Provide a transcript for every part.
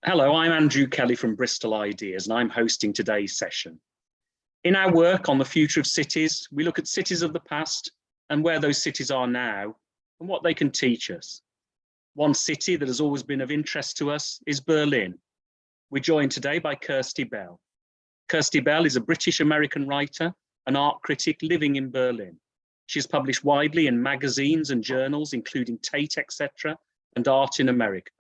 Hello, I'm Andrew Kelly from Bristol Ideas, and I'm hosting today's session. In our work on the future of cities, we look at cities of the past and where those cities are now and what they can teach us. One city that has always been of interest to us is Berlin. We're joined today by Kirsty Bell. Kirsty Bell is a British-American writer and art critic living in Berlin. She's published widely in magazines and journals, including Tate, etc., and Art in America,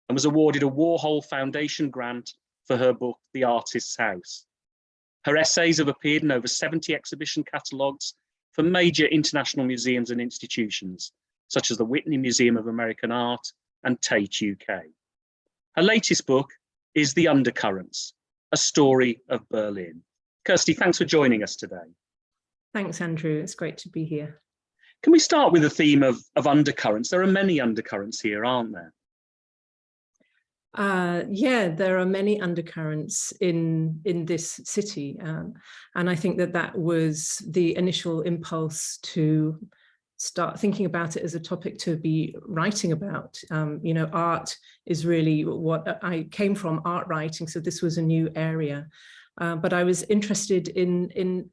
and was awarded a Warhol Foundation grant for her book, The Artist's House. Her essays have appeared in over 70 exhibition catalogues for major international museums and institutions, such as the Whitney Museum of American Art and Tate UK. Her latest book is The Undercurrents, a story of Berlin. Kirsty, thanks for joining us today. Thanks, Andrew. It's great to be here. Can we start with the theme of undercurrents? There are many undercurrents here, aren't there? Yeah, there are many undercurrents in this city, and I think that was the initial impulse to start thinking about it as a topic to be writing about. You know, art is really what I came from, art writing, so this was a new area. But I was interested in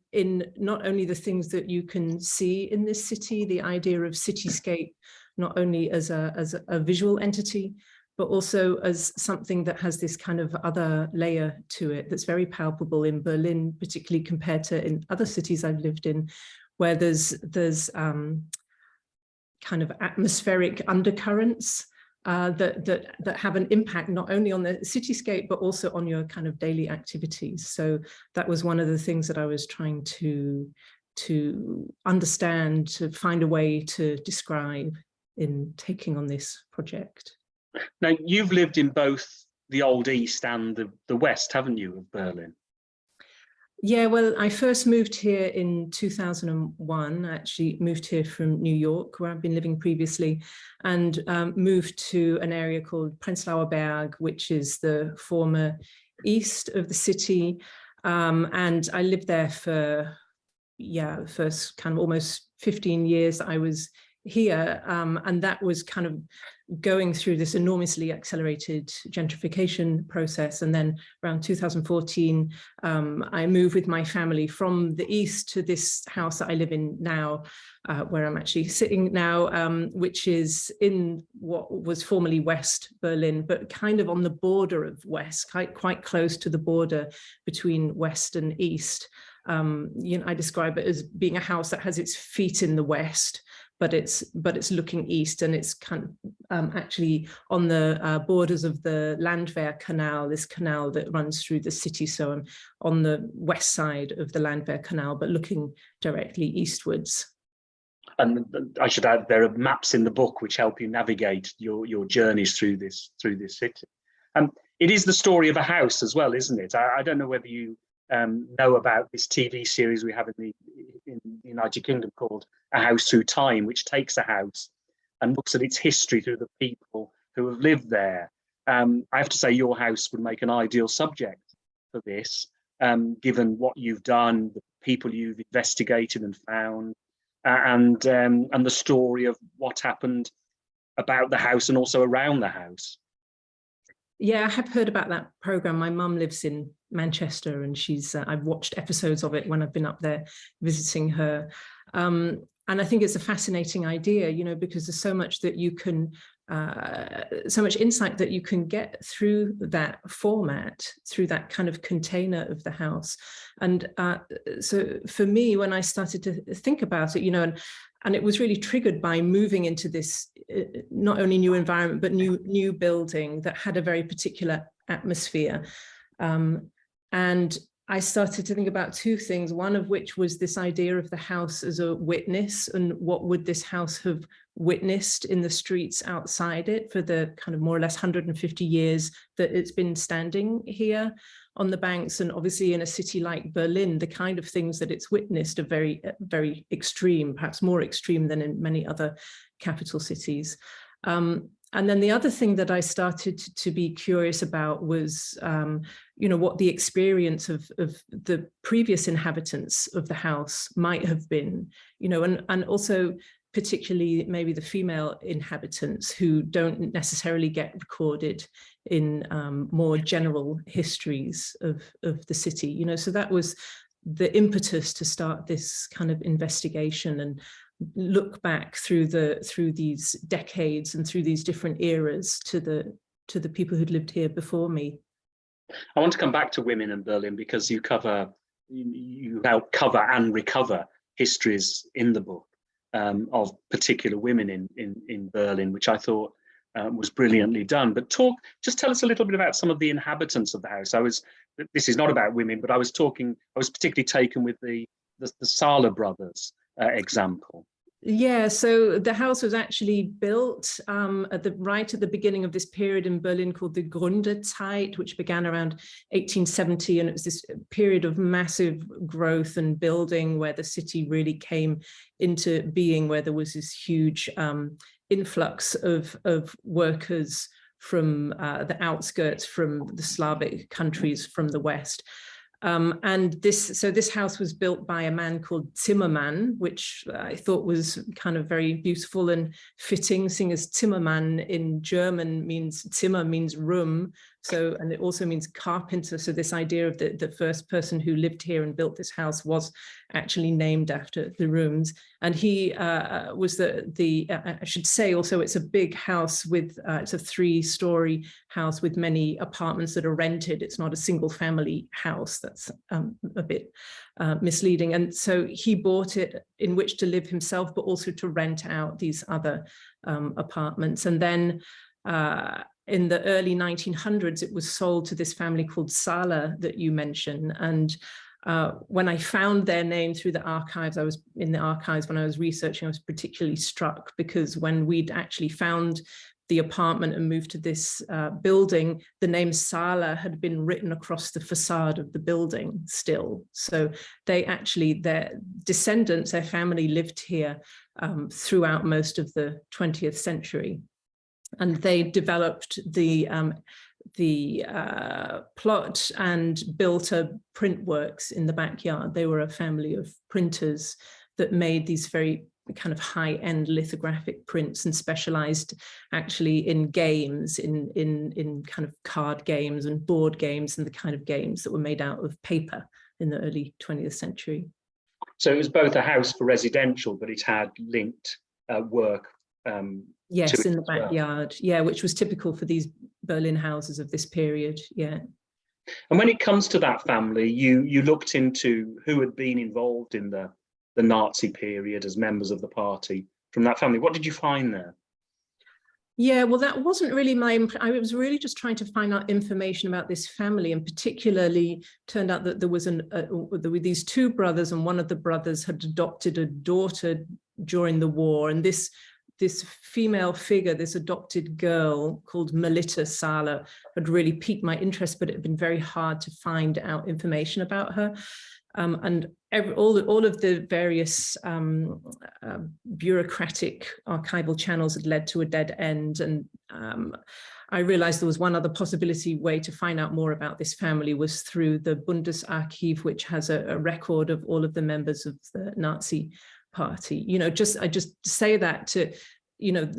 not only the things that you can see in this city, the idea of cityscape, not only as a visual entity, but also as something that has this kind of other layer to it that's very palpable in Berlin, particularly compared to in other cities I've lived in, where there's kind of atmospheric undercurrents that have an impact not only on the cityscape, but also on your kind of daily activities. So that was one of the things that I was trying to understand, to find a way to describe in taking on this project. Now, you've lived in both the Old East and the West, haven't you, of Berlin? Yeah, well, I first moved here in 2001. I actually moved here from New York, where I've been living previously, and moved to an area called Prenzlauer Berg, which is the former east of the city. And I lived there for, the first kind of almost 15 years that I was here, and that was kind of going through this enormously accelerated gentrification process. And then around 2014, I moved with my family from the east to this house that I live in now, where I'm actually sitting now, which is in what was formerly West Berlin, but kind of on the border of West, quite close to the border between West and East. You know, I describe it as being a house that has its feet in the West, but it's looking east, and it's kind of actually on the borders of the Landwehr Canal, this canal that runs through the city. So I'm on the west side of the Landwehr Canal, but looking directly eastwards. And I should add, there are maps in the book which help you navigate your journeys through this city. It is the story of a house as well, isn't it? I don't know whether you know about this TV series we have in the United Kingdom called A House Through Time, which takes a house and looks at its history through the people who have lived there. I have to say your house would make an ideal subject for this, given what you've done, the people you've investigated and found, and the story of what happened about the house and also around the house. Yeah, I have heard about that program. My mum lives in Manchester, and I've watched episodes of it when I've been up there visiting her. And I think it's a fascinating idea, you know, because there's so much that you can, so much insight that you can get through that format, through that kind of container of the house. And so for me, when I started to think about it, you know, and it was really triggered by moving into this not only new environment, but new building that had a very particular atmosphere. And I started to think about two things, one of which was this idea of the house as a witness, and what would this house have witnessed in the streets outside it for the kind of more or less 150 years that it's been standing here on the banks. And obviously in a city like Berlin, the kind of things that it's witnessed are very, very extreme, perhaps more extreme than in many other capital cities. And then the other thing that I started to be curious about was, you know, what the experience of the previous inhabitants of the house might have been, you know, and also particularly maybe the female inhabitants who don't necessarily get recorded in more general histories of the city. You know, so that was the impetus to start this kind of investigation and look back through these decades and through these different eras to the people who'd lived here before me. I want to come back to women in Berlin, because you help cover and recover histories in the book of particular women in Berlin, which I thought was brilliantly done. But just tell us a little bit about some of the inhabitants of the house. This is not about women, but I was particularly taken with the Sala brothers example. Yeah, so the house was actually built right at the beginning of this period in Berlin called the Gründerzeit, which began around 1870, and it was this period of massive growth and building where the city really came into being, where there was this huge influx of workers from the outskirts, from the Slavic countries from the West. And this house was built by a man called Zimmermann, which I thought was kind of very beautiful and fitting, seeing as Zimmermann in German Zimmer means room. So, and it also means carpenter. So this idea of the first person who lived here and built this house was actually named after the rooms. And he was I should say also, it's a big house with, it's a 3-story house with many apartments that are rented. It's not a single family house. That's a bit misleading. And so he bought it in which to live himself, but also to rent out these other apartments. And then in the early 1900s, it was sold to this family called Sala that you mentioned. And when I found their name through the archives, I was in the archives when I was researching, I was particularly struck, because when we'd actually found the apartment and moved to this building, the name Sala had been written across the facade of the building still. So they actually, their descendants, their family lived here throughout most of the 20th century. And they developed the plot and built a print works in the backyard. They were a family of printers that made these very kind of high-end lithographic prints and specialized actually in games, in kind of card games and board games and the kind of games that were made out of paper in the early 20th century. So it was both a house for residential, but it had linked work. Yes, in the backyard. Well. Yeah, which was typical for these Berlin houses of this period. Yeah. And when it comes to that family, you looked into who had been involved in the Nazi period as members of the party from that family. What did you find there? Yeah, well, that wasn't really I was really just trying to find out information about this family, and particularly turned out that there were these 2 brothers, and one of the brothers had adopted a daughter during the war, and this female figure, this adopted girl called Melita Sala, had really piqued my interest, but it had been very hard to find out information about her. And all of the various bureaucratic archival channels had led to a dead end. And I realized there was one other way to find out more about this family was through the Bundesarchiv, which has a record of all of the members of the Nazi party. You know, I just say that to, you know,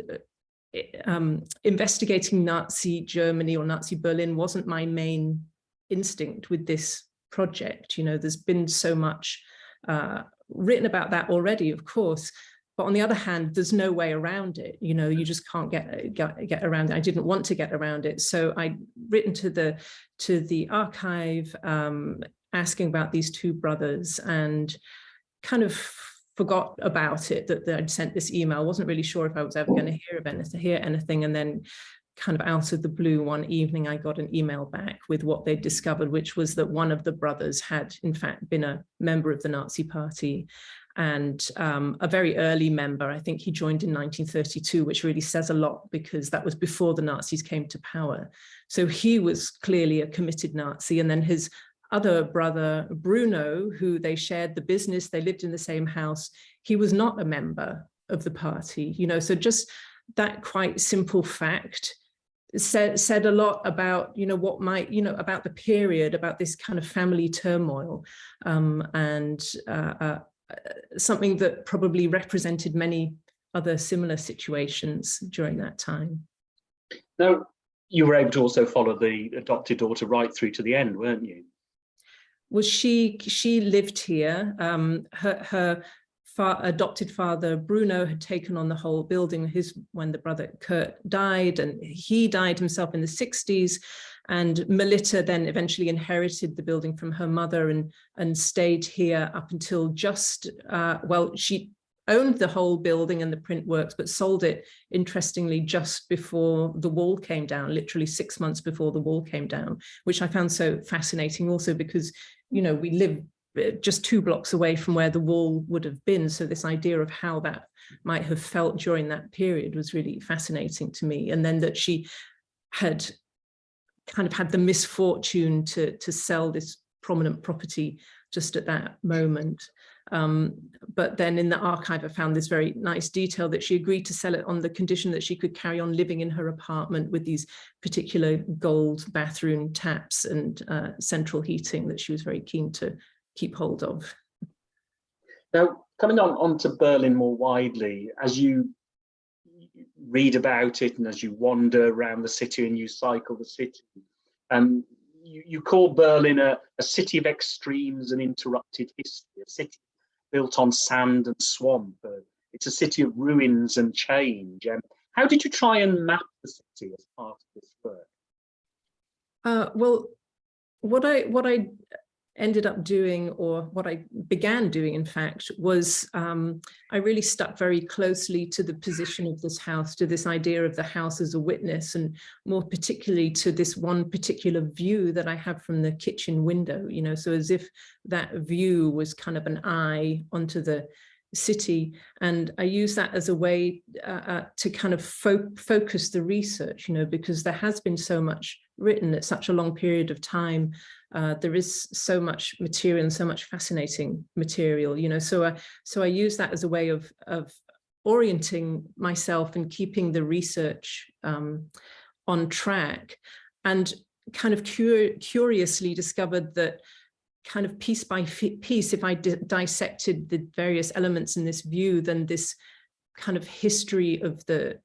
investigating Nazi Germany or Nazi Berlin wasn't my main instinct with this project. You know, there's been so much written about that already, of course, but on the other hand, there's no way around it. You know, you just can't get around it. I didn't want to get around it, so I'd written to the archive asking about these 2 brothers, and kind of forgot about it, that I'd sent this email. Wasn't really sure if I was ever going to hear anything, and then kind of out of the blue one evening I got an email back with what they'd discovered, which was that one of the brothers had in fact been a member of the Nazi party, and a very early member. I think he joined in 1932, which really says a lot because that was before the Nazis came to power. So he was clearly a committed Nazi. And then his other brother, Bruno, who they shared the business, they lived in the same house, he was not a member of the party. You know, so just that quite simple fact said a lot about, you know, what might, you know, about the period, about this kind of family turmoil, and something that probably represented many other similar situations during that time. Now, you were able to also follow the adopted daughter right through to the end, weren't you? Well, she lived here. Her adopted father, Bruno, had taken on the whole building when the brother Kurt died, and he died himself in the 60s. And Melita then eventually inherited the building from her mother and stayed here up until just, well, she owned the whole building and the print works, but sold it, interestingly, just before the wall came down, literally 6 months before the wall came down, which I found so fascinating also because, you know, we live just 2 blocks away from where the wall would have been. So this idea of how that might have felt during that period was really fascinating to me. And then that she had kind of had the misfortune to sell this prominent property just at that moment. But then in the archive, I found this very nice detail that she agreed to sell it on the condition that she could carry on living in her apartment with these particular gold bathroom taps and central heating that she was very keen to keep hold of. Now, coming on to Berlin more widely, as you read about it and as you wander around the city and you cycle the city, you call Berlin a city of extremes and interrupted history, a city built on sand and swamp. It's a city of ruins and change. How did you try and map the city as part of this work? Well, what I ended up doing, or what I began doing, in fact, was I really stuck very closely to the position of this house, to this idea of the house as a witness, and more particularly to this one particular view that I have from the kitchen window, you know, so as if that view was kind of an eye onto the city. And I use that as a way to kind of focus the research, you know, because there has been so much written at such a long period of time. There is so much material and so much fascinating material, you know, so I use that as a way of orienting myself and keeping the research on track, and kind of curiously discovered that kind of piece by piece, if I dissected the various elements in this view, then this kind of history of the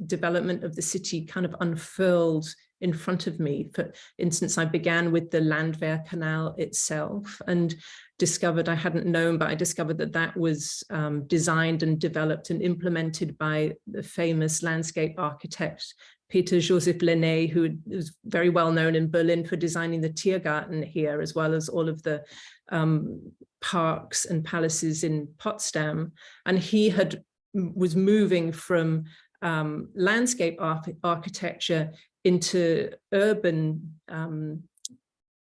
development of the city kind of unfurled in front of me. For instance, I began with the Landwehr Canal itself and discovered, I hadn't known, but I discovered that that was designed and developed and implemented by the famous landscape architect Peter Joseph Lenné, who was very well known in Berlin for designing the Tiergarten here, as well as all of the parks and palaces in Potsdam. And he was moving from landscape architecture into urban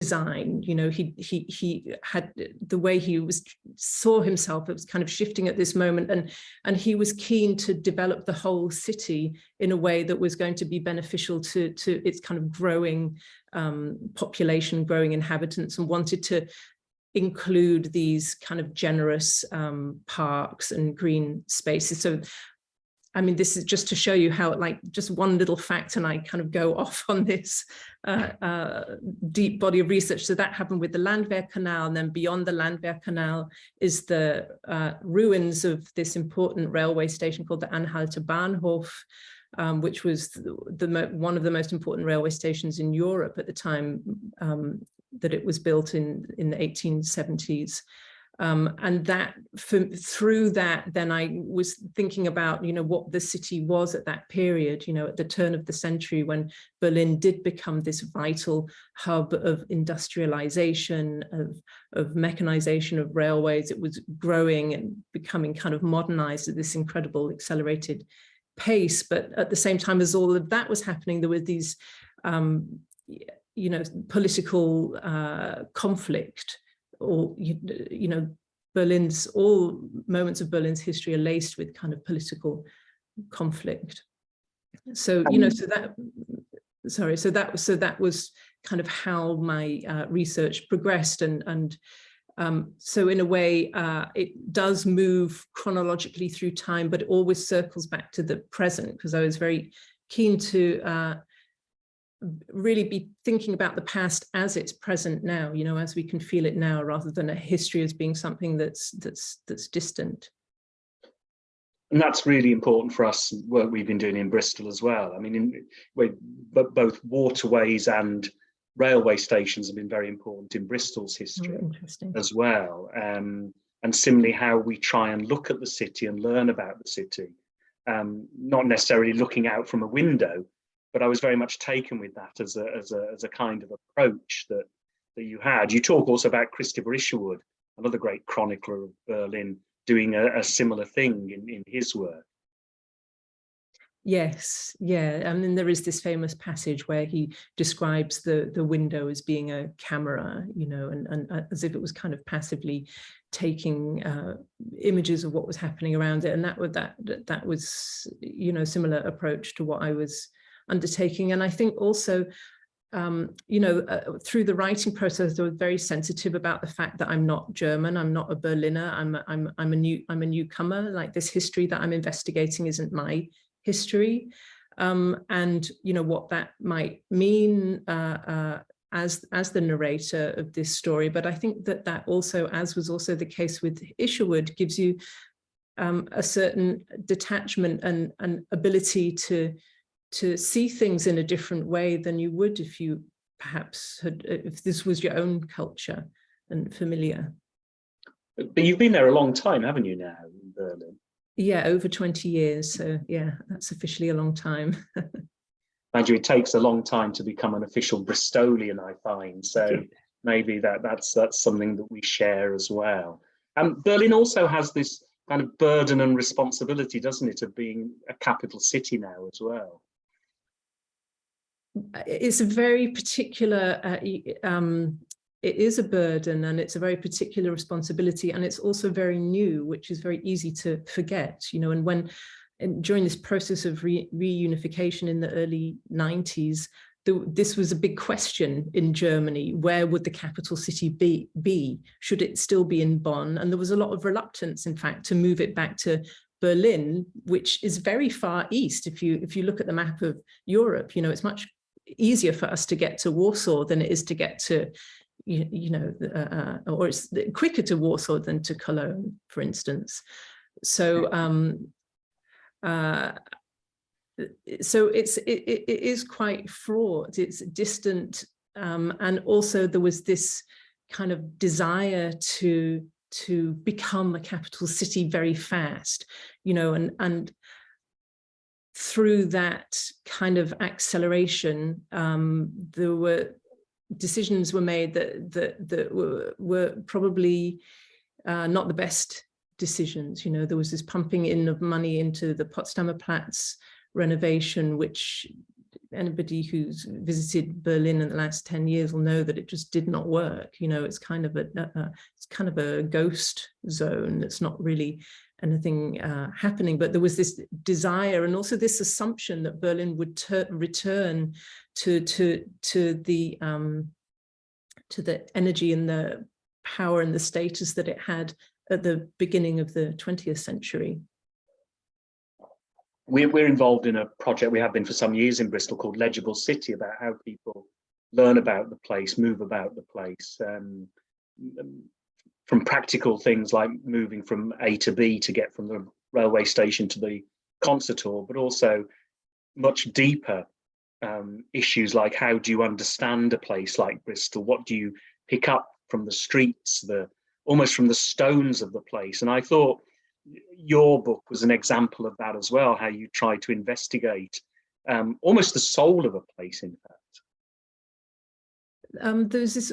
design. You know, he had the way he saw himself, it was kind of shifting at this moment, and he was keen to develop the whole city in a way that was going to be beneficial to its kind of growing population, growing inhabitants, and wanted to include these kind of generous parks and green spaces. So I mean, this is just to show you how, like, just one little fact, and I kind of go off on this deep body of research. So that happened with the Landwehr Canal, and then beyond the Landwehr Canal is the ruins of this important railway station called the Anhalter Bahnhof, which was one of the most important railway stations in Europe at the time that it was built in the 1870s. And that through that, then I was thinking about, you know, what the city was at that period, you know, at the turn of the century, when Berlin did become this vital hub of industrialization, of mechanization of railways. It was growing and becoming kind of modernized at this incredible accelerated pace. But at the same time as all of that was happening, there were these, you know, political conflict. Or, you know, all moments of Berlin's history are laced with kind of political conflict. So, you know, so that was kind of how my research progressed. And so in a way, it does move chronologically through time, but it always circles back to the present, because I was very keen to really be thinking about the past as it's present now, you know, as we can feel it now, rather than a history as being something that's distant. And that's really important for us, work we've been doing in Bristol as well. I mean, both waterways and railway stations have been very important in Bristol's history as well. And similarly, how we try and look at the city and learn about the city, not necessarily looking out from a window, but I was very much taken with that as a kind of approach that you had. You talk also about Christopher Isherwood, another great chronicler of Berlin, doing a similar thing in his work. Yes, yeah. I mean, there is this famous passage where he describes the window as being a camera, you know, and as if it was kind of passively taking images of what was happening around it. And that was, you know, similar approach to what I was undertaking. And I think also, you know, through the writing process, I was very sensitive about the fact that I'm not German, I'm not a Berliner, I'm a newcomer. Like, this history that I'm investigating isn't my history, and you know what that might mean as the narrator of this story. But I think that also, as was also the case with Isherwood, gives you a certain detachment and ability to see things in a different way than you would if you perhaps if this was your own culture and familiar. But you've been there a long time, haven't you, now in Berlin? Yeah, over 20 years. So yeah, that's officially a long time. Mind you, it takes a long time to become an official Bristolian, I find. So maybe that's something that we share as well. Berlin also has this kind of burden and responsibility, doesn't it, of being a capital city now as well? It's a very particular, it is a burden, and it's a very particular responsibility, and it's also very new, which is very easy to forget, you know. And during this process of reunification in the early 90s, this was a big question in Germany. Where would the capital city be? Should it still be in Bonn? And there was a lot of reluctance, in fact, to move it back to Berlin, which is very far east. If you look at the map of Europe, you know, it's much easier for us to get to Warsaw than it is to get to, you know, or it's quicker to Warsaw than to Cologne, for instance. So so it is quite fraught, it's distant, and also there was this kind of desire to become a capital city very fast, you know, and through that kind of acceleration, there were decisions were made that were probably not the best decisions. You know, there was this pumping in of money into the Potsdamer Platz renovation, which anybody who's visited Berlin in the last 10 years will know that it just did not work. You know, it's kind of a ghost zone. It's not really anything happening, but there was this desire and also this assumption that Berlin would return to the energy and the power and the status that it had at the beginning of the 20th century. We're involved in a project, we have been for some years in Bristol, called Legible City, about how people learn about the place, move about the place, from practical things like moving from A to B to get from the railway station to the concert hall, but also much deeper issues like, how do you understand a place like Bristol? What do you pick up from the streets, almost from the stones of the place? And I thought your book was an example of that as well, how you try to investigate almost the soul of a place, in fact. There's this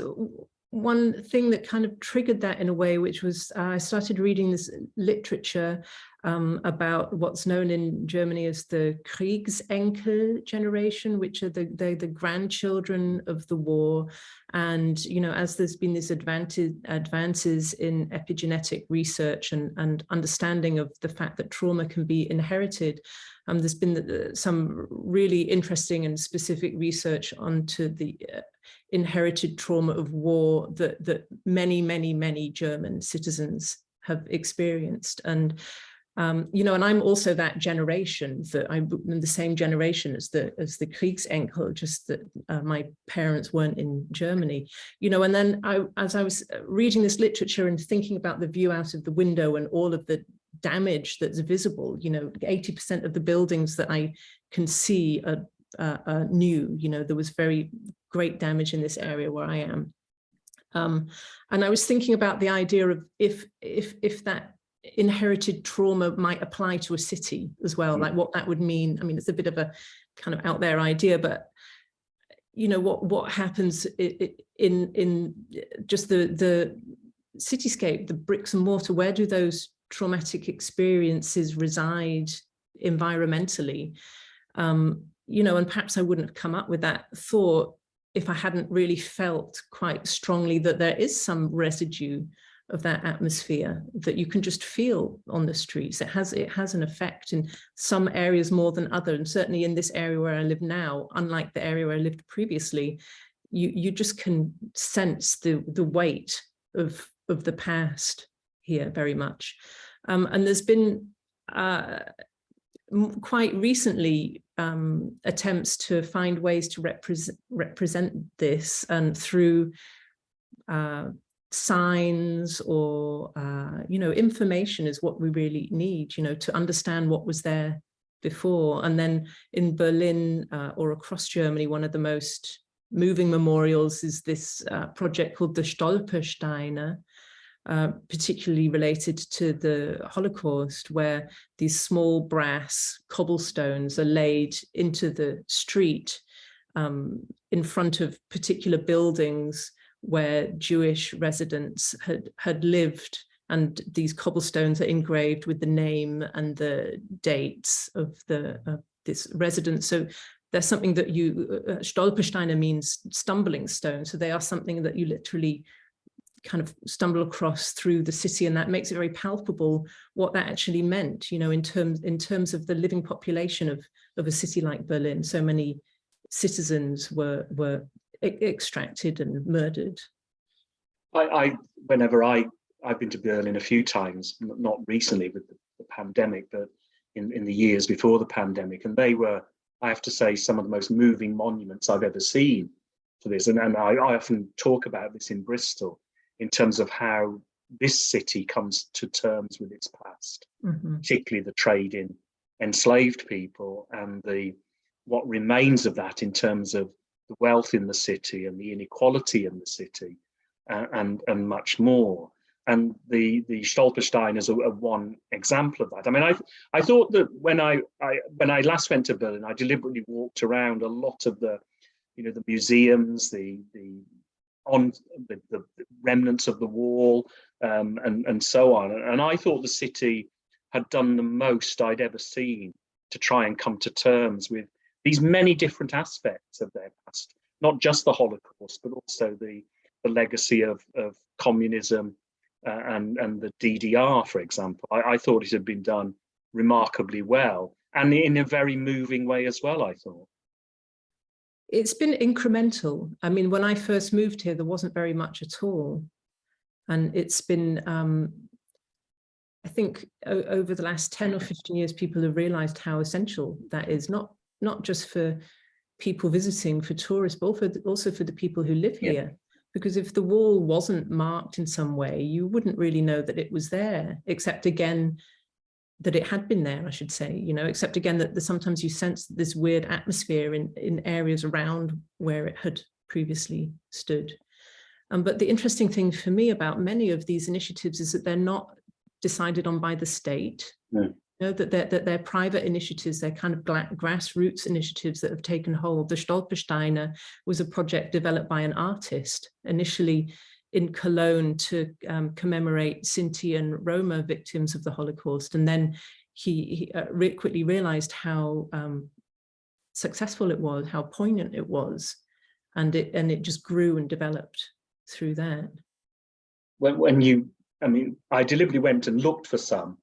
one thing that kind of triggered that in a way, which was I started reading this literature about what's known in Germany as the Kriegsenkel generation, which are the grandchildren of the war. And, you know, as there's been these advances in epigenetic research and understanding of the fact that trauma can be inherited, there's been some really interesting and specific research onto the inherited trauma of war that many German citizens have experienced. And you know, and I'm also that generation, that I'm in the same generation as the Kriegsenkel, just that my parents weren't in Germany, you know. And then as I was reading this literature and thinking about the view out of the window and all of the damage that's visible. 80% of the buildings that I can see are new. There was very great damage in this area where I am. And I was thinking about the idea of if that inherited trauma might apply to a city as well, like what that would mean. I mean, it's a bit of a kind of out there idea, but what happens in just the cityscape, the bricks and mortar, where do those traumatic experiences reside environmentally? And perhaps I wouldn't have come up with that thought if I hadn't really felt quite strongly that there is some residue of that atmosphere that you can just feel on the streets. It has an effect in some areas more than others, and certainly in this area where I live now, unlike the area where I lived previously, you just can sense the weight of the past here very much. And there's been quite recently attempts to find ways to represent this, and through signs or information is what we really need, to understand what was there before. And then in Berlin or across Germany, one of the most moving memorials is this project called the Stolpersteine, particularly related to the Holocaust, where these small brass cobblestones are laid into the street in front of particular buildings where Jewish residents had lived, and these cobblestones are engraved with the name and the dates of this residence. So there's something that Stolpersteine means stumbling stone. So they are something that you literally kind of stumble across through the city, and that makes it very palpable what that actually meant, in terms of the living population of a city like Berlin. So many citizens were extracted and murdered. Whenever I've been to Berlin a few times, not recently with the pandemic, but in the years before the pandemic, and they were, I have to say, some of the most moving monuments I've ever seen for this. And I often talk about this in Bristol in terms of how this city comes to terms with its past, particularly the trade in enslaved people and what remains of that in terms of the wealth in the city and the inequality in the city, and much more. And the Stolperstein is a one example of that. I mean, I thought that when I last went to Berlin, I deliberately walked around a lot of the museums, the remnants of the wall, and so on. And I thought the city had done the most I'd ever seen to try and come to terms with these many different aspects of their past, not just the Holocaust, but also the legacy of communism and the DDR, for example. I thought it had been done remarkably well, and in a very moving way as well, I thought. It's been incremental. I mean, when I first moved here, there wasn't very much at all. And it's been, I think over the last 10 or 15 years, people have realized how essential that is, not just for people visiting, for tourists, but also for the people who live here. Because if the wall wasn't marked in some way, you wouldn't really know that it was there, except again, that it had been there, I should say, except again that sometimes you sense this weird atmosphere in areas around where it had previously stood. But the interesting thing for me about many of these initiatives is that they're not decided on by the state. That they're private initiatives, they're kind of grassroots initiatives that have taken hold. The Stolpersteine was a project developed by an artist, initially in Cologne to commemorate Sinti and Roma victims of the Holocaust. And then he quickly realized how successful it was, how poignant it was. And it just grew and developed through that. I deliberately went and looked for some,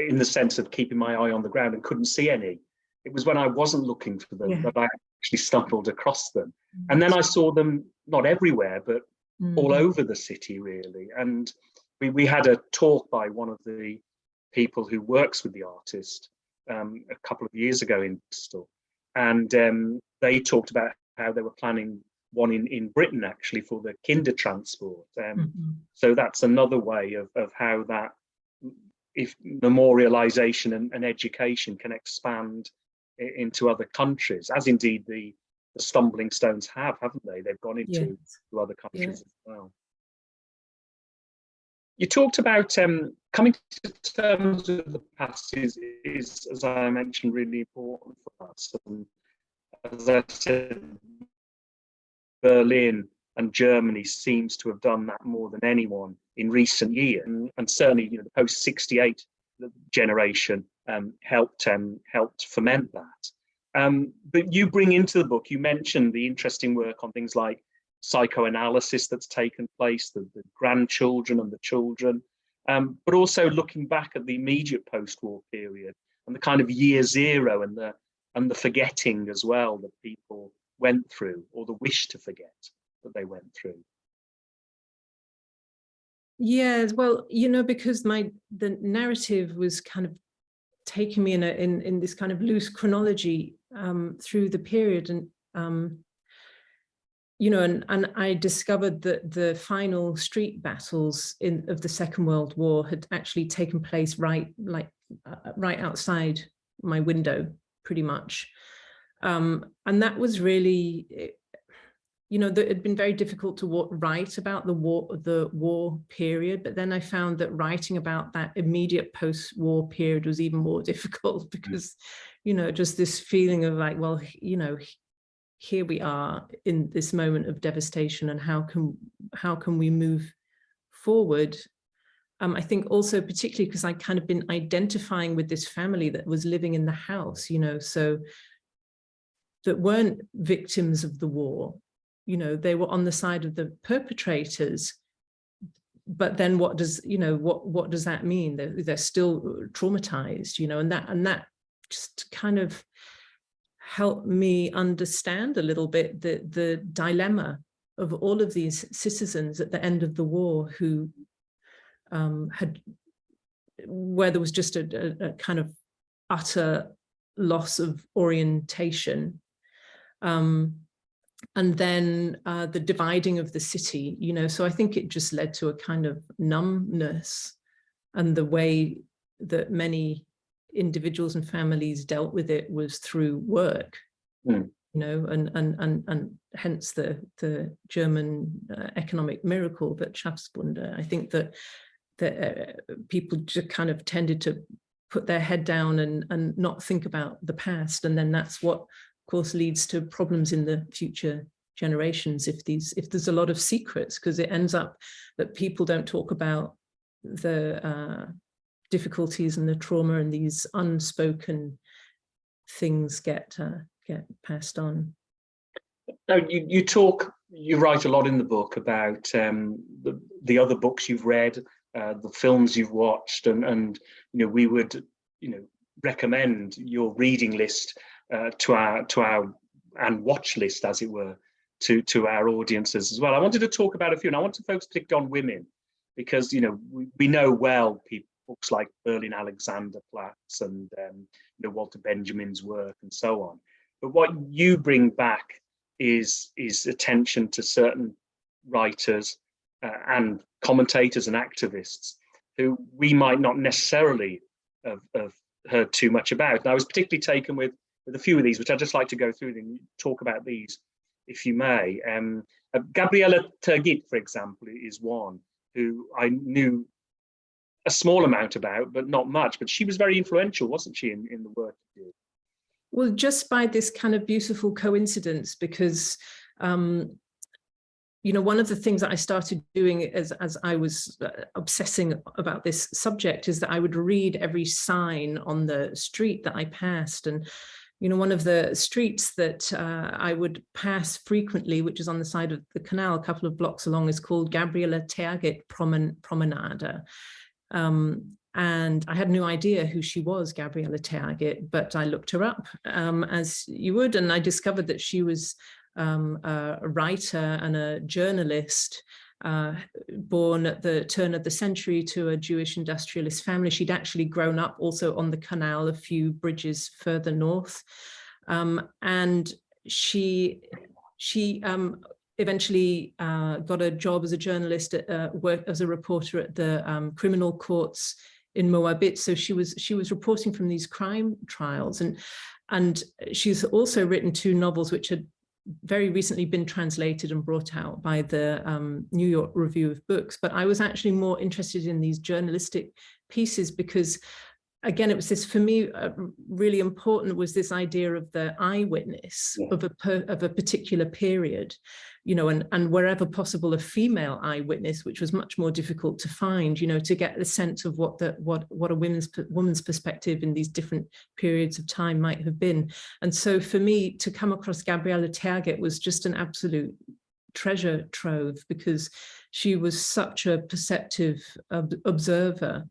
in the sense of keeping my eye on the ground, and couldn't see any. It was when I wasn't looking for them that I actually stumbled across them. And then I saw them not everywhere, but all over the city, really. And we had a talk by one of the people who works with the artist a couple of years ago in Bristol. And they talked about how they were planning one in Britain, actually, for the Kindertransport. So that's another way of how that if memorialization and education can expand into other countries, as indeed the Stumbling Stones have, haven't they? They've gone into to other countries as well. You talked about coming to terms with the past is, as I mentioned, really important for us. And as I said, Berlin and Germany seems to have done that more than anyone in recent years, and certainly, you know, the post-68 generation helped foment that. But you bring into the book, you mentioned the interesting work on things like psychoanalysis that's taken place, the grandchildren and the children, but also looking back at the immediate post-war period and the kind of year zero and the forgetting as well that people went through, or the wish to forget that they went through. Yeah, well, you know, because the narrative was kind of taking me in this kind of loose chronology through the period, and you know, and I discovered that the final street battles of the Second World War had actually taken place right outside my window, pretty much, and that was really, you know, that it had been very difficult to write about the war period, but then I found that writing about that immediate post-war period was even more difficult because, you know, just this feeling of like, well, you know, here we are in this moment of devastation, and how can we move forward? I think also particularly because I kind of been identifying with this family that was living in the house, you know, so that weren't victims of the war. You know, they were on the side of the perpetrators, but then what does, you know, what does that mean? They're still traumatized, you know, and that just kind of helped me understand a little bit the dilemma of all of these citizens at the end of the war who where there was just a kind of utter loss of orientation. And then the dividing of the city, you know, so I think it just led to a kind of numbness, and the way that many individuals and families dealt with it was through work, you know, and hence the German economic miracle, that Schaffenswunder. I think that people just kind of tended to put their head down and not think about the past, and then that's what, of course, leads to problems in the future generations if there's a lot of secrets, because it ends up that people don't talk about the difficulties and the trauma, and these unspoken things get passed on. Now, you write a lot in the book about the other books you've read, the films you've watched, and you know, we would, you know, recommend your reading list to our and watch list, as it were, to our audiences as well. I wanted to talk about a few, and I want to focus particularly on women, because, you know, we know well books like Berlin Alexanderplatz and you know, Walter Benjamin's work and so on. But what you bring back is attention to certain writers and commentators and activists who we might not necessarily have heard too much about. And I was particularly taken with a few of these, which I'd just like to go through and talk about these, if you may. Gabriele Tergit, for example, is one who I knew a small amount about, but not much. But she was very influential, wasn't she, in the work you did? Well, just by this kind of beautiful coincidence, because you know, one of the things that I started doing as I was obsessing about this subject is that I would read every sign on the street that I passed. And, you know, one of the streets that I would pass frequently, which is on the side of the canal, a couple of blocks along, is called Gabriele Tergit Promenade. And I had no idea who she was, Gabriele Tergit, but I looked her up, as you would, and I discovered that she was a writer and a journalist, born at the turn of the century to a Jewish industrialist family. She'd actually grown up also on the canal, a few bridges further north, and she eventually got a job as a journalist, worked as a reporter at the criminal courts in Moabit. So she was reporting from these crime trials, and she's also written 2 novels which had very recently been translated and brought out by the New York Review of Books. But I was actually more interested in these journalistic pieces because, again, it was this, for me, really important was this idea of the eyewitness of a particular period, you know, and wherever possible, a female eyewitness, which was much more difficult to find, you know, to get the sense of what a woman's perspective in these different periods of time might have been. And so for me to come across Gabriela Tergit was just an absolute treasure trove, because she was such a perceptive observer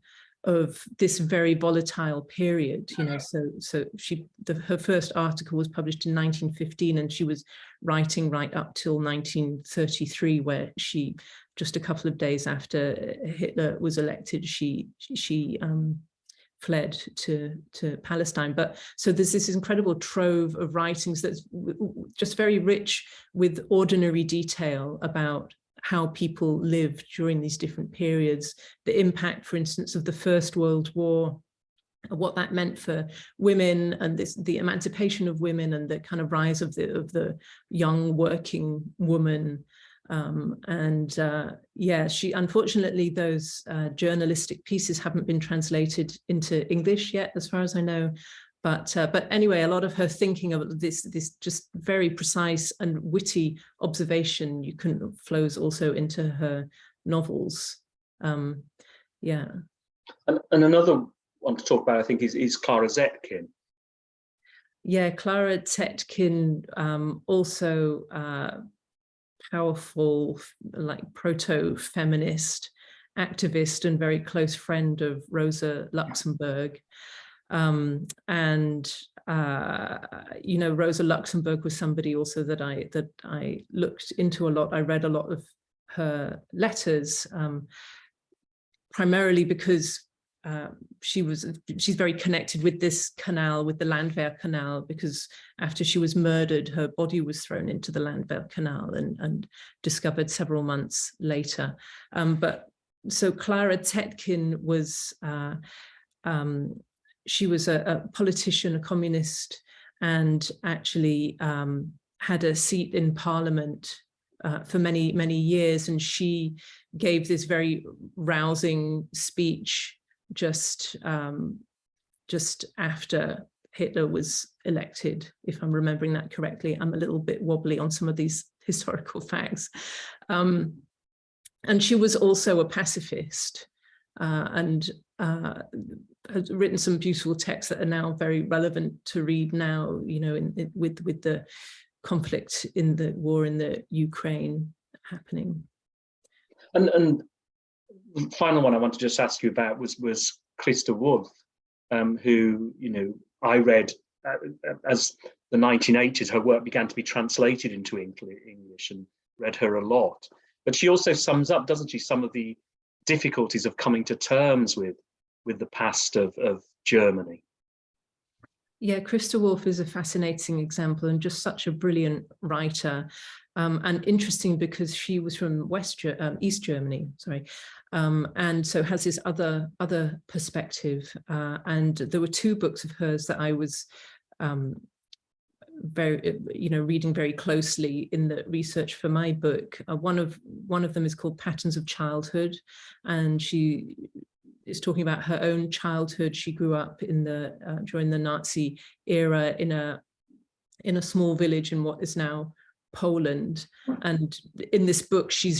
of this very volatile period, you know. So her first article was published in 1915, and she was writing right up till 1933, where she, just a couple of days after Hitler was elected, she fled to Palestine. But so there's this incredible trove of writings that's just very rich with ordinary detail about how people lived during these different periods, the impact, for instance, of the First World War, what that meant for women, and the emancipation of women, and the kind of rise of the young working woman. Yeah, unfortunately, those journalistic pieces haven't been translated into English yet, as far as I know. But anyway, a lot of her thinking of this just very precise and witty observation flows also into her novels. Yeah. And another one to talk about, I think, is Clara Zetkin. Yeah, Clara Zetkin, also powerful, like proto-feminist activist and very close friend of Rosa Luxemburg. You know, Rosa Luxemburg was somebody also that I looked into a lot. I read a lot of her letters, primarily because she's very connected with this canal, with the Landwehr Canal, because after she was murdered, her body was thrown into the Landwehr Canal and discovered several months later. So Clara Zetkin was she was a politician, a communist, and actually had a seat in Parliament for many, many years. And she gave this very rousing speech just after Hitler was elected, if I'm remembering that correctly. I'm a little bit wobbly on some of these historical facts. And she was also a pacifist, and has written some beautiful texts that are now very relevant to read now, you know, with the conflict in the war in the Ukraine happening. And the final one I want to just ask you about was Christa Wolf, who, you know, I read as the 1980s, her work began to be translated into English, and read her a lot. But she also sums up, doesn't she, some of the difficulties of coming to terms with the past of Germany. Yeah, Christa Wolf is a fascinating example and just such a brilliant writer, and interesting because she was from East Germany, sorry, and so has this other perspective. And there were 2 books of hers that I was reading very closely in the research for my book. One of them is called Patterns of Childhood, and she is talking about her own childhood. She grew up in during the Nazi era in a small village in what is now Poland. And in this book, she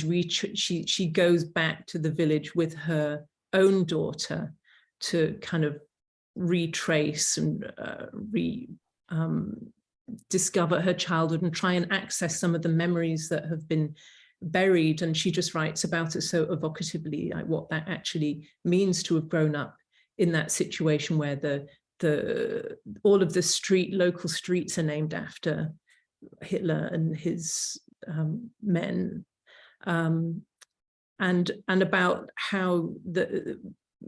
goes back to the village with her own daughter to kind of retrace and discover her childhood and try and access some of the memories that have been buried. And she just writes about it so evocatively, like what that actually means to have grown up in that situation where all of the local streets are named after Hitler and his men, and about how the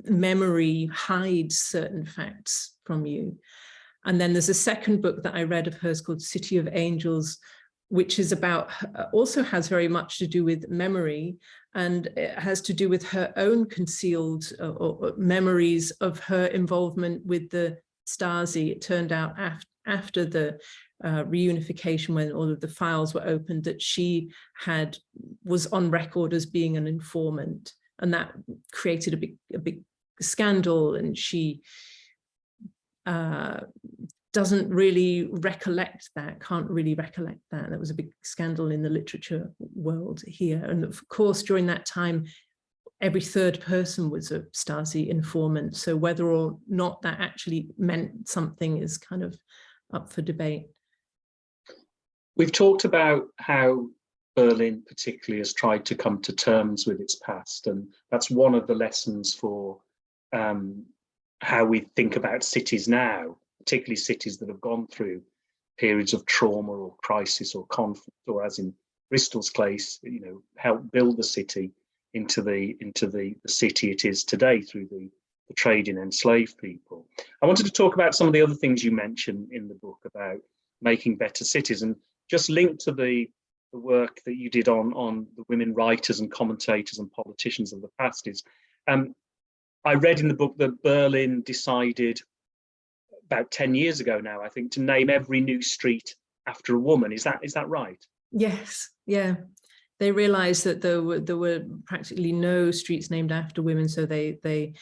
memory hides certain facts from you. And then there's a second book that I read of hers called City of Angels, which is about, also has very much to do with memory. And it has to do with her own concealed or memories of her involvement with the Stasi. It turned out after the reunification, when all of the files were opened, that she was on record as being an informant, and that created a big scandal. And she doesn't really recollect that, can't really recollect that. That was a big scandal in the literature world here. And of course, during that time, every third person was a Stasi informant. So whether or not that actually meant something is kind of up for debate. We've talked about how Berlin particularly has tried to come to terms with its past, and that's one of the lessons for how we think about cities now, particularly cities that have gone through periods of trauma or crisis or conflict, or as in Bristol's case, help build the city into the city it is today through the trade in enslaved people. I wanted to talk about some of the other things you mentioned in the book about making better cities, and just linked to the work that you did on the women writers and commentators and politicians of the past is, I read in the book that Berlin decided about 10 years ago now, I think, to name every new street after a woman. Is that right? Yes, yeah. They realized that there were practically no streets named after women, so they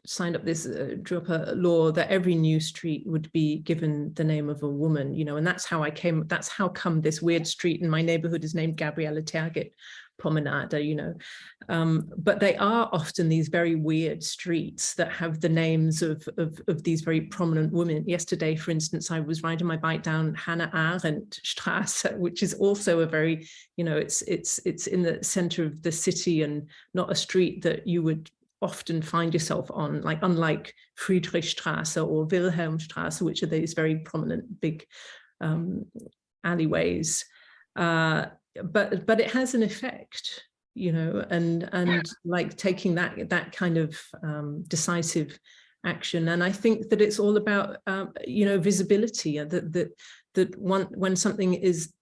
signed up this, drew up a law that every new street would be given the name of a woman, and that's how come this weird street in my neighborhood is named Gabriele Tergit Promenade, but they are often these very weird streets that have the names of these very prominent women. Yesterday, for instance, I was riding my bike down Hannah Arendt Strasse, which is also a very, it's in the center of the city and not a street that you would often find yourself on, like unlike Friedrichstrasse or Wilhelmstrasse, which are these very prominent big alleyways. But it has an effect, and like taking that kind of decisive action. And I think that it's all about visibility, that when something is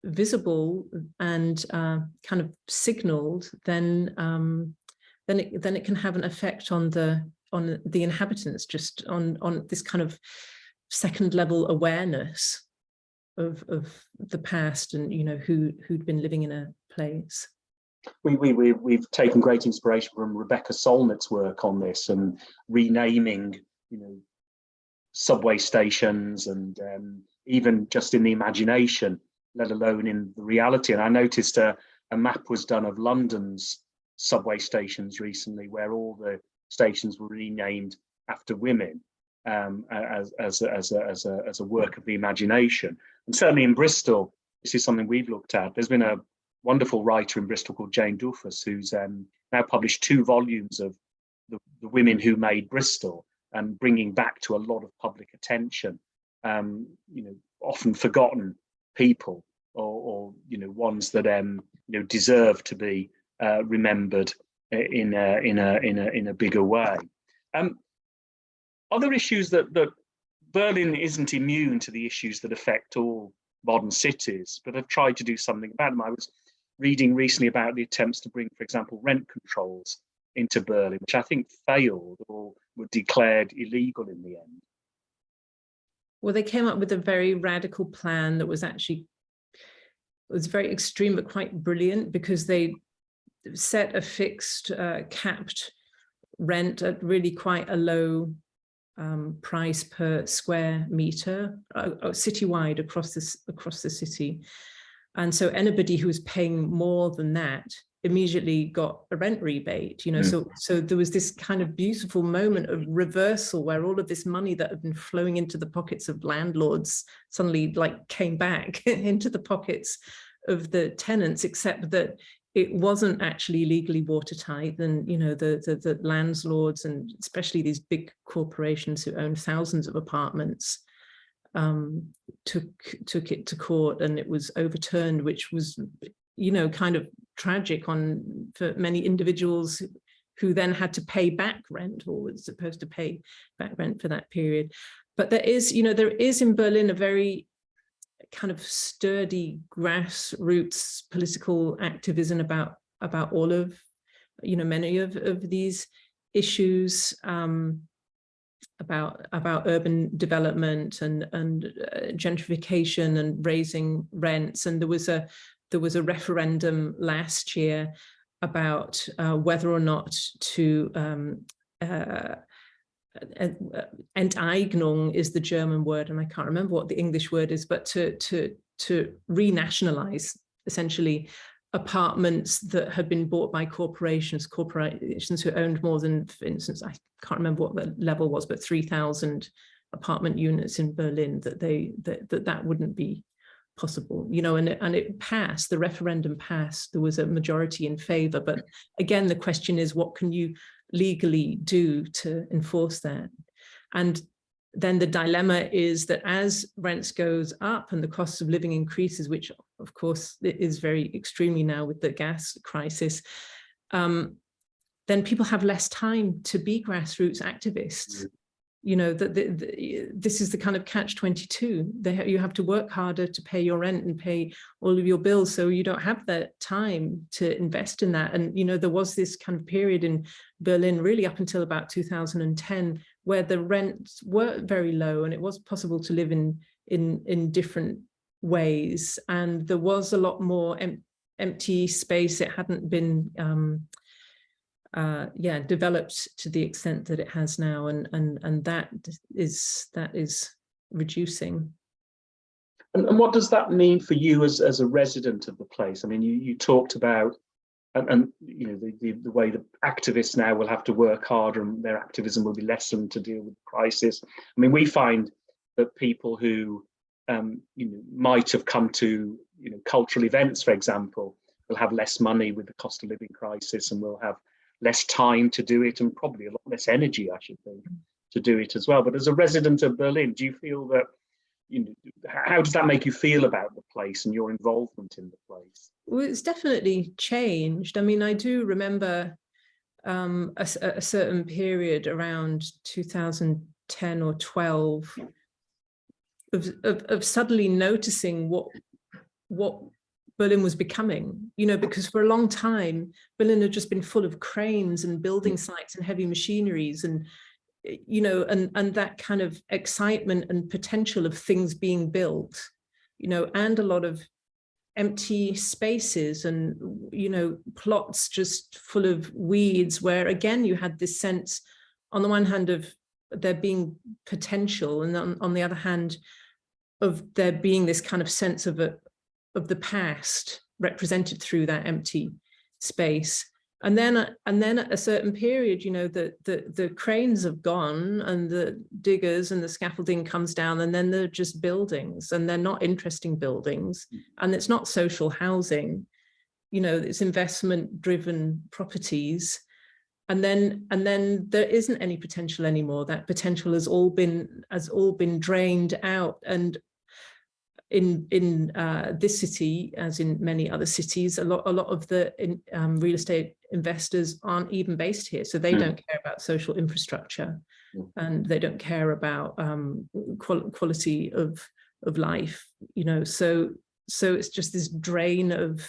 visible and kind of signaled, then it can have an effect on the inhabitants, just on this kind of second level awareness of the past, and who'd been living in a place. We've taken great inspiration from Rebecca Solnit's work on this, and renaming subway stations, and even just in the imagination, let alone in the reality. And I noticed a map was done of London's subway stations recently, where all the stations were renamed after women, as a work of the imagination. And certainly in Bristol, this is something we've looked at. There's been a wonderful writer in Bristol called Jane Duffus, who's now published 2 volumes of the women who made Bristol, and bringing back to a lot of public attention, often forgotten people, or ones that deserve to be remembered in a bigger way. Other issues that Berlin isn't immune to, the issues that affect all modern cities, but have tried to do something about them. I was reading recently about the attempts to bring, for example, rent controls into Berlin, which I think failed or were declared illegal in the end. Well, they came up with a very radical plan that was very extreme, but quite brilliant, because they set a fixed capped rent at really quite a low price per square meter, citywide across the city. And so anybody who was paying more than that immediately got a rent rebate, so there was this kind of beautiful moment of reversal, where all of this money that had been flowing into the pockets of landlords suddenly came back into the pockets of the tenants, except that it wasn't actually legally watertight. And the landlords, and especially these big corporations who own thousands of apartments, took it to court, and it was overturned, which was kind of tragic for many individuals who then had to pay back rent, or was supposed to pay back rent for that period. But there is in Berlin a very kind of sturdy grassroots political activism about all of, many of these issues, about urban development and gentrification and raising rents. And there was a referendum last year about whether or not to Enteignung is the German word, and I can't remember what the English word is, but to renationalize essentially apartments that had been bought by corporations who owned more than, for instance, I can't remember what the level was, but 3,000 apartment units in Berlin, that wouldn't be possible, and it passed. The referendum passed. There was a majority in favor, but again, the question is, what can you legally do to enforce that? And then the dilemma is that as rents goes up and the cost of living increases, which of course is very extremely now with the gas crisis, then people have less time to be grassroots activists. This is the kind of catch-22. You have to work harder to pay your rent and pay all of your bills, so you don't have that time to invest in that. And there was this kind of period in Berlin, really up until about 2010, where the rents were very low and it was possible to live in different ways. And there was a lot more empty space. It hadn't been developed to the extent that it has now, and that is reducing. And what does that mean for you as a resident of the place? I mean, you talked about the way that activists now will have to work harder and their activism will be lessened to deal with the crisis. I mean, we find that people who might have come to cultural events, for example, will have less money with the cost of living crisis and will have less time to do it, and probably a lot less energy, I should think, to do it as well. But as a resident of Berlin, do you feel that, how does that make you feel about the place and your involvement in the place? Well, it's definitely changed. I mean, I do remember a certain period around 2010 or 12 of suddenly noticing what Berlin was becoming, because for a long time, Berlin had just been full of cranes and building sites and heavy machineries and, and that kind of excitement and potential of things being built, and a lot of empty spaces and, plots just full of weeds, where again, you had this sense on the one hand of there being potential, and on the other hand of there being this kind of sense of the past represented through that empty space. And then at a certain period, the cranes have gone and the diggers and the scaffolding comes down, and then they're just buildings, and they're not interesting buildings, and it's not social housing, it's investment driven properties. And then there isn't any potential anymore. That potential has all been drained out. And in this city, as in many other cities, a lot of the real estate investors aren't even based here, so they don't care about social infrastructure, and they don't care about quality of life. So it's just this drain of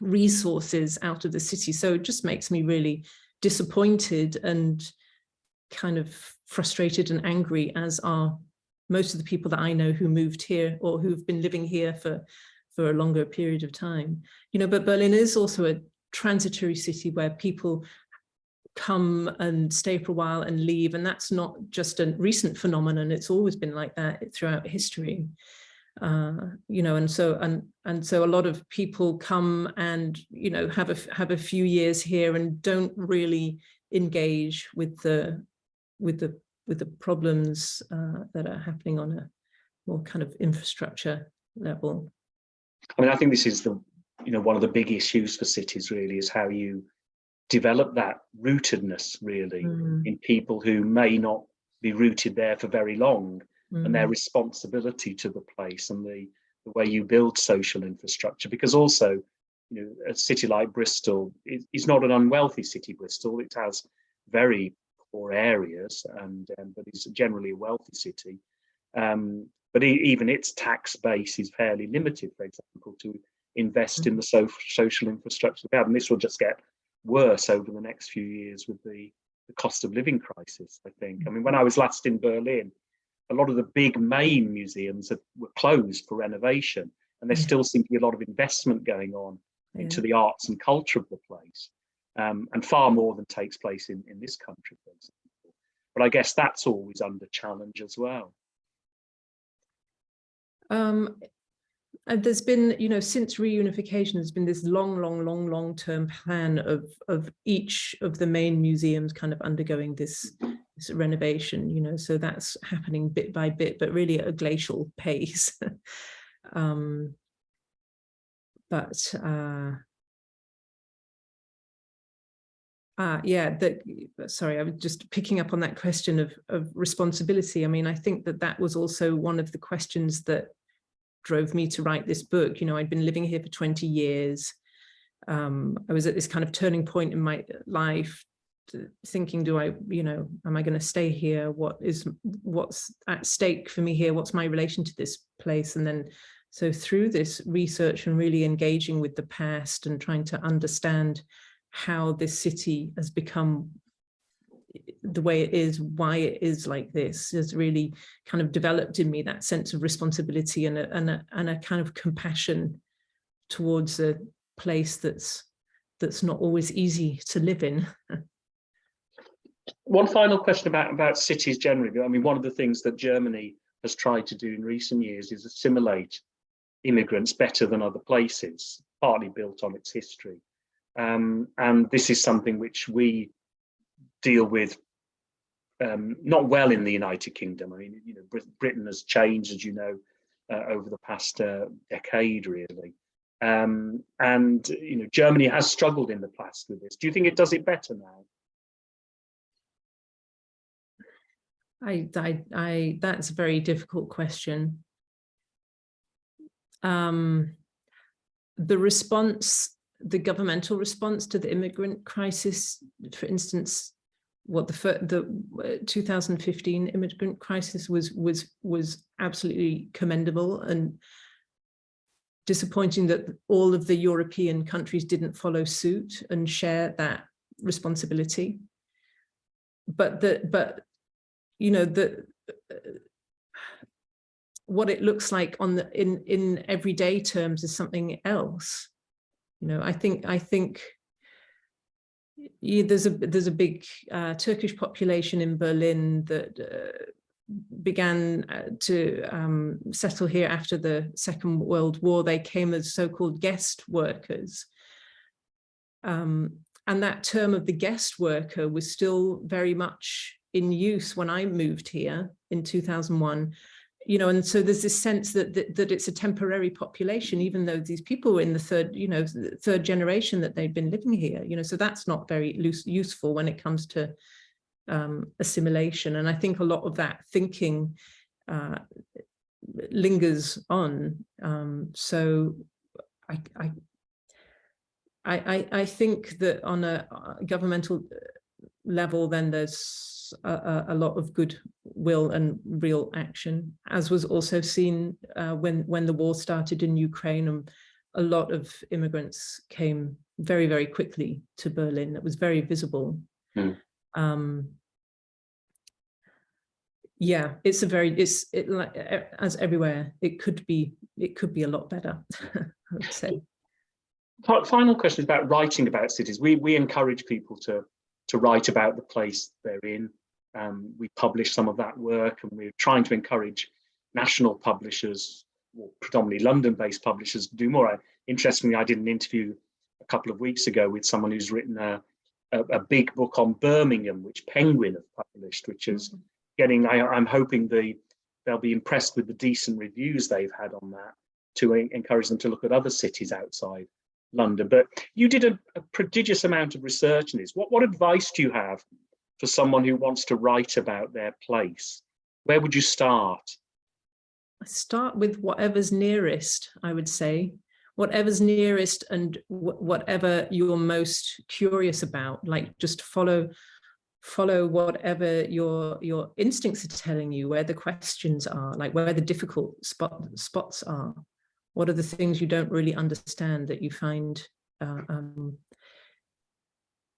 resources out of the city. So it just makes me really disappointed and kind of frustrated and angry, as are most of the people that I know who moved here or who've been living here for a longer period of time. But Berlin is also a transitory city where people come and stay for a while and leave, and that's not just a recent phenomenon. It's always been like that throughout history. And so a lot of people come and have a few years here and don't really engage with the problems that are happening on a more kind of infrastructure level. I mean, I think this is one of the big issues for cities, really, is how you develop that rootedness, really, in people who may not be rooted there for very long, and their responsibility to the place, and the way you build social infrastructure. Because also, a city like Bristol is not an unwealthy city. Bristol, it has very poor areas, but it's generally a wealthy city. But even its tax base is fairly limited, for example, to invest in the social infrastructure we have. And this will just get worse over the next few years with the cost of living crisis, I think. I mean, when I was last in Berlin, a lot of the big main museums were closed for renovation, and there still seemed to be a lot of investment going on into the arts and culture of the place, and far more than takes place in this country, for example. But I guess that's always under challenge as well. And there's been, you know, since reunification, there's been this long-term plan of each of the main museums kind of undergoing this renovation, you know, so that's happening bit by bit, but really at a glacial pace. Yeah, sorry, I was just picking up on that question of responsibility. I mean, I think that was also one of the questions that drove me to write this book. You know, I'd been living here for 20 years. I was at this kind of turning point in my life, thinking, am I going to stay here? What's at stake for me here? What's my relation to this place? And then, so through this research and really engaging with the past and trying to understand how this city has become the way it is, why it is like this, has really kind of developed in me that sense of responsibility and a kind of compassion towards a place that's not always easy to live in. One final question about cities generally. I mean, one of the things that Germany has tried to do in recent years is assimilate immigrants better than other places, partly built on its history. And this is something which we deal with not well in the United Kingdom. I mean, you know, Britain has changed, as you know, over the past decade, really. And you know, Germany has struggled in the past with this. Do you think it does it better now? That's a very difficult question. The governmental response to the immigrant crisis, for instance, the 2015 immigrant crisis was absolutely commendable, and disappointing that all of the European countries didn't follow suit and share that responsibility. But you know, what it looks like in everyday terms is something else. You know, I think there's a big Turkish population in Berlin that began to settle here after the Second World War. They came as so-called guest workers. And that term of the guest worker was still very much in use when I moved here in 2001. You know, and so there's this sense that it's a temporary population, even though these people were in the third generation that they've been living here. You know, so that's not very useful when it comes to assimilation. And I think a lot of that thinking lingers on. So I think that on a governmental level, then there's a lot of goodwill and real action, as was also seen when the war started in Ukraine, and a lot of immigrants came very, very quickly to Berlin. It was very visible. Yeah, as everywhere, it could be a lot better, I would say. Final question is about writing about cities. We encourage people to write about the place they're in. We publish some of that work, and we're trying to encourage national publishers, or predominantly London-based publishers, to do more. Interestingly, I did an interview a couple of weeks ago with someone who's written a big book on Birmingham, which Penguin have published, which is getting, I'm hoping they'll be impressed with the decent reviews they've had on that, to encourage them to look at other cities outside London. But you did a prodigious amount of research in this. What advice do you have for someone who wants to write about their place? Where would you start? I start with whatever's nearest, I would say. Whatever's nearest, and whatever you're most curious about. Like, just follow whatever your instincts are telling you, where the questions are, like where the difficult spots are. What are the things you don't really understand that you find,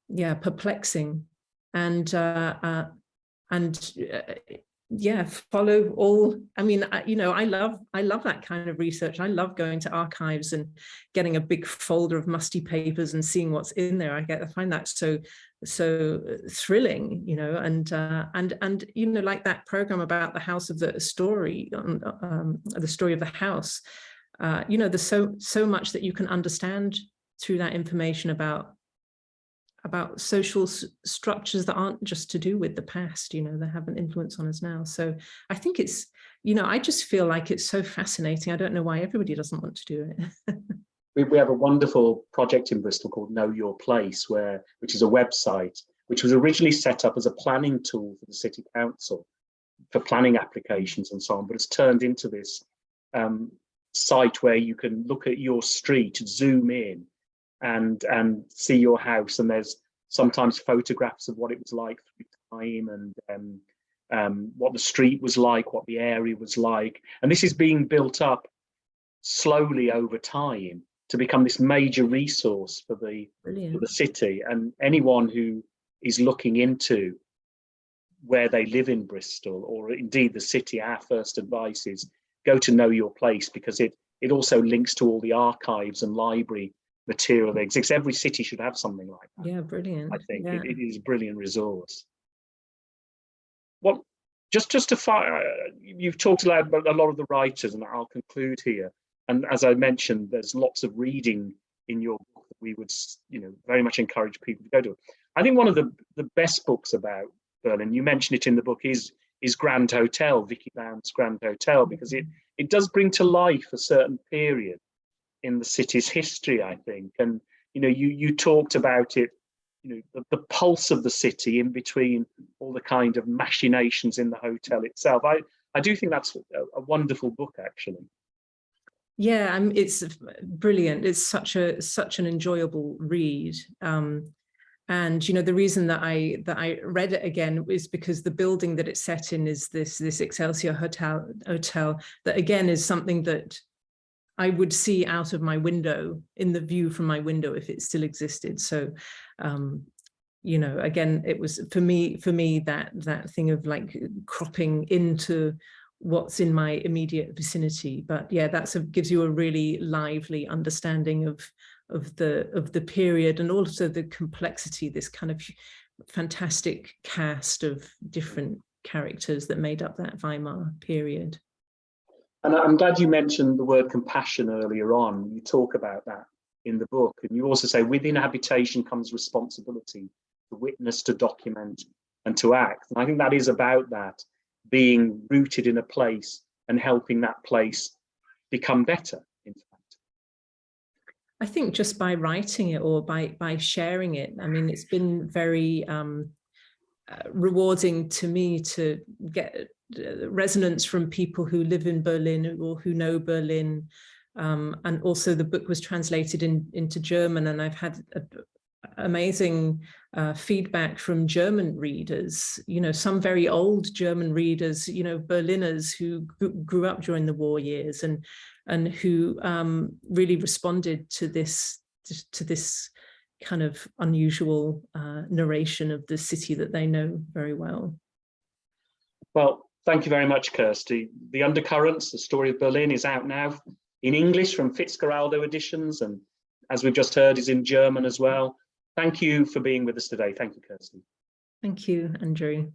yeah, perplexing? And yeah, follow all. I mean, you know, I love that kind of research. I love going to archives and getting a big folder of musty papers and seeing what's in there. I find that so thrilling, you know, and you know, like that program about the house of the story, the story of the house. You know, there's so much that you can understand through that information about social structures that aren't just to do with the past, you know, that have an influence on us now. So I think it's, you know, I just feel like it's so fascinating. I don't know why everybody doesn't want to do it. We have a wonderful project in Bristol called Know Your Place, which is a website, which was originally set up as a planning tool for the City Council for planning applications and so on, but it's turned into this site where you can look at your street, zoom in, and see your house, and there's sometimes photographs of what it was like through time, and what the street was like, what the area was like. And this is being built up slowly over time to become this major resource for the city. And anyone who is looking into where they live in Bristol, or indeed the city, our first advice is go to Know Your Place, because it also links to all the archives and library material that exists. Every city should have something like that. Yeah, brilliant. I think yeah. it is a brilliant resource. Well, just to fire, you've talked about a lot of the writers, and I'll conclude here. And as I mentioned, there's lots of reading in your book that we would, you know, very much encourage people to go to. I think one of the best books about Berlin, you mentioned it in the book, is Grand Hotel, Vicky Bound's Grand Hotel, because it does bring to life a certain period in the city's history, I think. And you know, you talked about it, you know, the pulse of the city in between all the kind of machinations in the hotel itself. I do think that's a wonderful book, actually. Yeah, it's brilliant. It's such an enjoyable read. And you know, the reason that I read it again is because the building that it's set in is this Excelsior Hotel that again is something that I would see out of my window, in the view from my window, if it still existed. So, you know, again, it was for me that thing of like cropping into what's in my immediate vicinity. But yeah, gives you a really lively understanding of the period, and also the complexity, this kind of fantastic cast of different characters that made up that Weimar period. And I'm glad you mentioned the word compassion earlier on. You talk about that in the book, and you also say within habitation comes responsibility to witness, to document, and to act. And I think that is about that, being rooted in a place and helping that place become better, in fact. I think just by writing it or by sharing it, I mean, it's been very rewarding to me to get resonance from people who live in Berlin or who know Berlin. And also the book was translated into German, and I've had amazing feedback from German readers, you know, some very old German readers, you know, Berliners who grew up during the war years and who really responded to this kind of unusual narration of the city that they know very well. Well, thank you very much, Kirsty. The Undercurrents, the Story of Berlin, is out now in English from Fitzcarraldo Editions, and as we've just heard, is in German as well. Thank you for being with us today. Thank you, Kirsty. Thank you, Andrew.